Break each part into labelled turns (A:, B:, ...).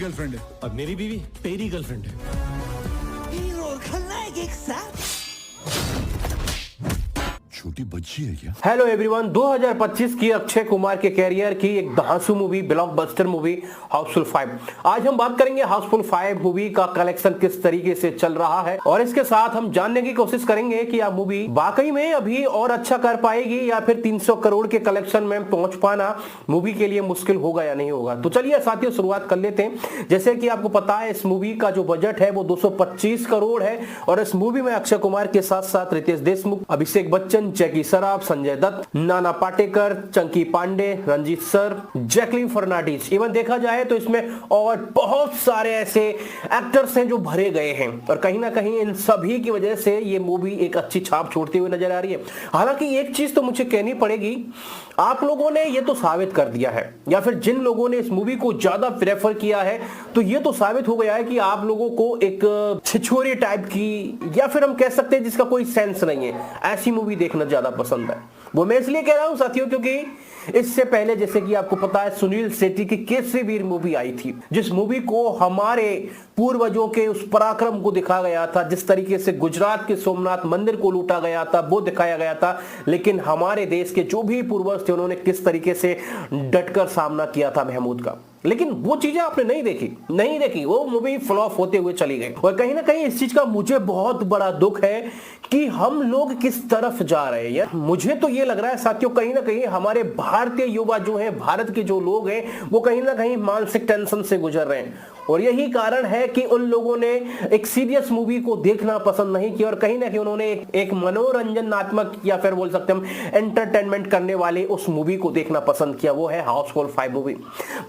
A: Girlfriend है।
B: और मेरी बीवी तेरी गर्लफ्रेंड है।
C: हीरो और खलनायक एक साथ।
A: छोटी बच्ची है क्या?
D: हेलो एवरीवन, 2025 की अक्षय कुमार के कैरियर की एक धांसू मूवी, ब्लॉकबस्टर मूवी हाउसफुल 5। आज हम बात करेंगे हाउसफुल 5 मूवी का कलेक्शन किस तरीके से चल रहा है और इसके साथ हम जानने की कोशिश करेंगे कि यह मूवी वाकई में अभी और अच्छा कर पाएगी या फिर 300 करोड़ के कलेक्शन में पहुंच पाना मूवी के लिए मुश्किल होगा या नहीं होगा। तो चलिए साथियों शुरुआत कर लेते हैं। जैसे कि आपको पता है इस मूवी का जो बजट है वो 225 करोड़ है और इस मूवी में अक्षय कुमार के साथ साथ रितेश देशमुख, अभिषेक बच्चन, जैकी सराफ, संजय दत्त, नाना पाटेकर, चंकी पांडे, रंजीत सर, जैकलीन फर्नांडिस, इवन देखा जाए तो इसमें और बहुत सारे ऐसे एक्टर्स हैं जो भरे गए हैं और कहीं ना कहीं इन सभी की वजह से ये मूवी एक अच्छी छाप छोड़ती हुई नजर आ रही है। हालांकि एक चीज तो मुझे कहनी पड़ेगी, आप लोगों ने ये तो साबित कर दिया है या फिर जिन लोगों ने इस मूवी को ज्यादा प्रेफर किया है तो ये तो साबित हो गया है कि आप लोगों को एक छिछोरे टाइप की या फिर हम कह सकते हैं जिसका कोई सेंस नहीं है, ऐसी मूवी देखना ज्यादा पसंद है। वो मैं इसलिए कह रहा हूं साथियों क्योंकि इससे पहले जैसे कि आपको पता है सुनील शेट्टी की केसरी वीर मूवी आई थी, जिस मूवी को हमारे पूर्वजों के उस पराक्रम को दिखाया गया था, जिस तरीके से गुजरात के सोमनाथ मंदिर को लूटा गया था वो दिखाया गया था, लेकिन हमारे देश के जो भी पूर्वज थे उन्होंने किस तरीके से डटकर सामना किया था महमूद का। लेकिन वो चीजें आपने नहीं देखी, वो मूवी फ्लॉप होते हुए चली गई। और कहीं ना कहीं इस चीज का मुझे बहुत बड़ा दुख है कि हम लोग किस तरफ जा रहे हैं। मुझे तो ये लग रहा है साथियों कहीं ना कहीं हमारे भारतीय युवा जो हैं, भारत के जो लोग हैं वो कहीं ना कहीं मानसिक टेंशन से गुजर रहे हैं और यही कारण है कि उन लोगों ने एक सीरियस मूवी को देखना पसंद नहीं किया और कहीं ना कहीं उन्होंने एक मनोरंजनात्मक या फिर बोल सकते हम एंटरटेनमेंट करने वाले उस मूवी को देखना पसंद किया, वो है हाउसफुल 5 मूवी।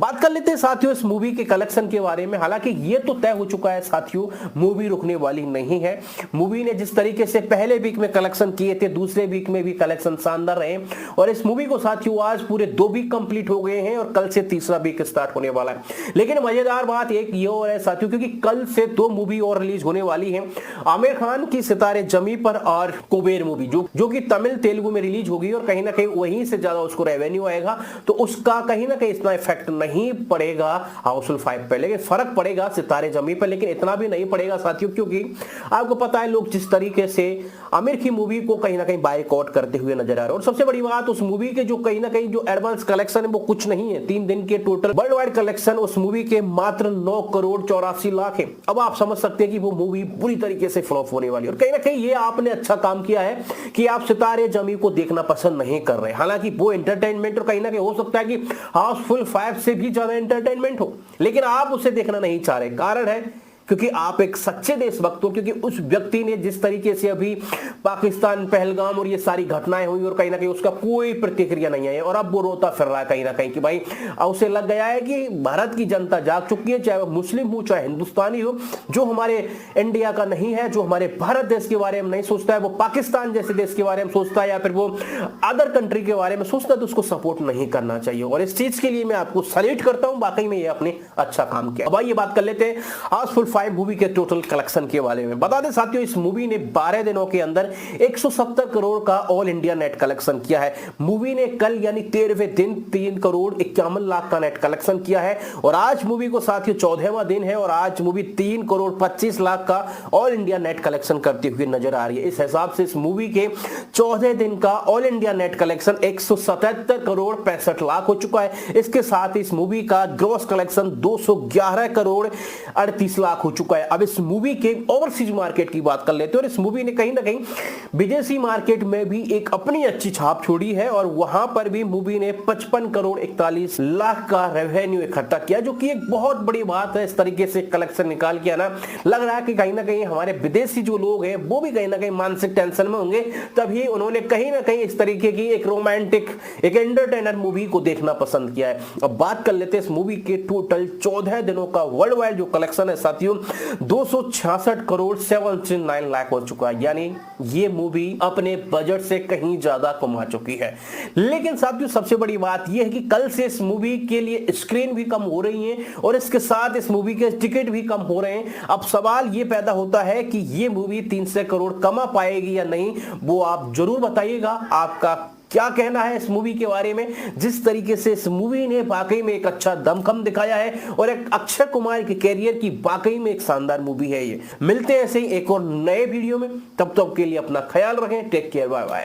D: बात कर लेते हैं साथियों इस मूवी के कलेक्शन के बारे में। हालांकि ये तो तय हो चुका है साथियों, मूवी रुकने वाली नहीं है। मूवी ने जिस तरीके से पहले वीक में कलेक्शन किए थे, दूसरे वीक में भी कलेक्शन शानदार रहे और इस मूवी को साथियों आज पूरे 2 वीक कंप्लीट हो गए हैं और कल से तीसरा वीक स्टार्ट होने वाला है। लेकिन मजेदार बात एक ये और है साथियों क्योंकि कल से 2 मूवी और रिलीज होने वाली हैं। आमिर खान की सितारे जमी पर और कुबेर मूवी जो कि तमिल तेलुगु में रिलीज होगी और कहीं ना कहीं वहीं से ज्यादा उसको रेवेन्यू आएगा, तो उसका कहीं ना कहीं इतना इफेक्ट नहीं पड़ेगा हाउसफुल 5 पे, लेकिन फर्क पड़ेगा सितारे जमी पर, लेकिन इतना भी नहीं पड़ेगा साथियों क्योंकि आपको पता है लोग जिस तरीके से आमिर की मूवी को कहीं ना कहीं बायकॉट करते हुए नजर आ रहे हैं। और सबसे बड़ी बात उस मूवी के जो कहीं ना कहीं जो एडवांस कलेक्शन है वो कुछ नहीं है, 3 दिन के टोटल वर्ल्ड वाइड कलेक्शन उस मूवी के मात्र 9 करोड़ 84 लाख है। अब आप समझ सकते हैं कि वो मूवी पूरी तरीके से फ्लॉप होने वाली है और कहीं ना कहीं ये आपने अच्छा काम किया है कि आप सितारे जमी को देखना पसंद नहीं कर रहे। हालांकि वो एंटरटेनमेंट और कहीं ना कहीं हो सकता है कि हाउसफुल 5 से भी ज्यादा एंटरटेनमेंट हो, लेकिन आप उसे देखना नहीं चाह रहे। कारण है क्योंकि आप एक सच्चे देशभक्त हो, क्योंकि उस व्यक्ति ने जिस तरीके से अभी पाकिस्तान पहलगाम और ये सारी घटनाएं हुई और कहीं ना कहीं उसका कोई प्रतिक्रिया नहीं है और अब वो रोता फिर रहा है कहीं ना कहीं कि भाई उसे लग गया है कि भारत की जनता जाग चुकी है, चाहे वो मुस्लिम हो चाहे हिंदुस्तानी हो, जो हमारे इंडिया का नहीं है, जो हमारे भारत देश के बारे में नहीं सोचता है, वो पाकिस्तान जैसे देश के बारे में सोचता है या फिर वो अदर कंट्री के बारे में सोचता है, तो उसको सपोर्ट नहीं करना चाहिए। और इस चीज के लिए मैं आपको सैल्यूट करता हूं, वाकई में ये आपने अच्छा काम किया। अब आइए बात कर लेते हैं हाउसफुल 5 मूवी के टोटल कलेक्शन के बारे में। बता दें साथियों इस मूवी ने 12 दिनों के अंदर 170 करोड़ का ऑल इंडिया नेट कलेक्शन किया है। मूवी ने कल यानी 13वें दिन 3 करोड़ 51 लाख का नेट कलेक्शन किया है और आज मूवी को साथियों 14वां दिन है और आज मूवी 3 करोड़ 25 लाख का ऑल इंडिया नेट कलेक्शन करती हुई नजर आ रही है। इस हिसाब से इस मूवी के 14 दिन का all India net collection 177 crore 65 lakh हो चुका है। इसके साथ इस मूवी का ग्रॉस कलेक्शन 211 करोड़ 38 लाख हो चुका है। अब इस मूवी के ओवरसीज मार्केट की बात कर लेते हैं और इस मूवी ने कहीं ना कहीं विदेशी मार्केट में भी एक अपनी अच्छी छाप छोड़ी है और वहां पर भी मूवी ने 55 करोड़ 41 लाख का रेवेन्यू इकट्ठा किया, जो कि एक बहुत बड़ी बात है। इस तरीके से कलेक्शन निकाल के आना, लग रहा है कि कहीं ना कहीं हमारे विदेशी जो लोग हैं वो भी कहीं ना कहीं मानसिक टेंशन में होंगे, तभी उन्होंने कहीं ना कहीं इस तरीके की एक रोमांटिक एक एंटरटेनर मूवी को देखना पसंद किया है। अब बात कर लेते हैं इस मूवी के टोटल 14 दिनों का वर्ल्ड वाइड जो कलेक्शन है साथियों 266 करोड़ 79 लाख हो चुका है, यानी ये मूवी अपने बजट से कहीं ज्यादा कमा चुकी है। लेकिन साथियों सबसे बड़ी बात यह है कि कल से इस मूवी के लिए स्क्रीन भी कम हो रही है और इसके साथ इस मूवी के टिकट भी कम हो रहे हैं। अब सवाल ये पैदा होता है कि ये मूवी 300 करोड़ कमा पाएगी या नहीं, वो आप जरूर बताइएगा। आपका क्या कहना है इस मूवी के बारे में। जिस तरीके से इस मूवी ने वाकई में एक अच्छा दमखम दिखाया है और एक अक्षय कुमार के कैरियर की वाकई में एक शानदार मूवी है ये। मिलते हैं ऐसे ही एक और नए वीडियो में, तब तक के लिए अपना ख्याल रखें। Take care, bye bye.